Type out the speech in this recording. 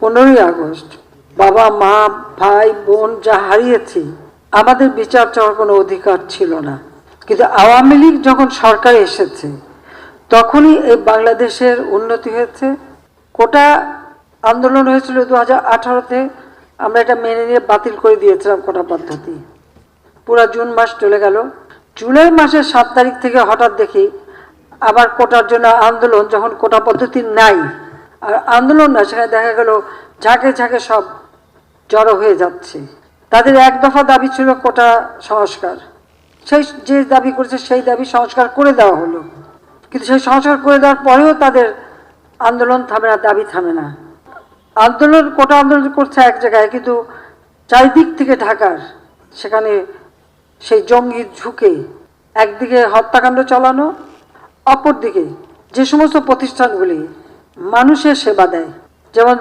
15ই August বাবা মা ভাই বোন যা হারিয়েছি, আমাদের বিচার চাওয়ার কোনো অধিকার ছিল না। কিন্তু আওয়ামী লীগ যখন সরকারে এসেছে তখনই এই বাংলাদেশের উন্নতি হয়েছে। কোটা আন্দোলন হয়েছিল 2018-তে, আমরা এটা মেনে নিয়ে বাতিল করে দিয়েছিলাম কোটা পদ্ধতি। পুরা জুন মাস চলে গেল, জুলাই মাসের 7 তারিখ থেকে হঠাৎ দেখি আবার কোটার জন্য আন্দোলন, যখন কোটা পদ্ধতি নাই আর আন্দোলন না, সেখানে দেখা গেল ঝাঁকে ঝাঁকে সব জড়ো হয়ে যাচ্ছে। তাদের এক দফা দাবি ছিল কোটা সংস্কার, সেই যে দাবি করেছে সেই দাবি সংস্কার করে দেওয়া হলো, কিন্তু সেই সংস্কার করে দেওয়ার পরেও তাদের আন্দোলন থামে না, দাবি থামে না। আন্দোলন কোটা আন্দোলন করছে এক জায়গায়, কিন্তু চারিদিক থেকে ঢাকার সেখানে সেই জঙ্গি ঝুঁকে একদিকে হত্যাকাণ্ড চালানো, অপরদিকে যে সমস্ত প্রতিষ্ঠানগুলি মানুষের সেবা দেয়, যেমন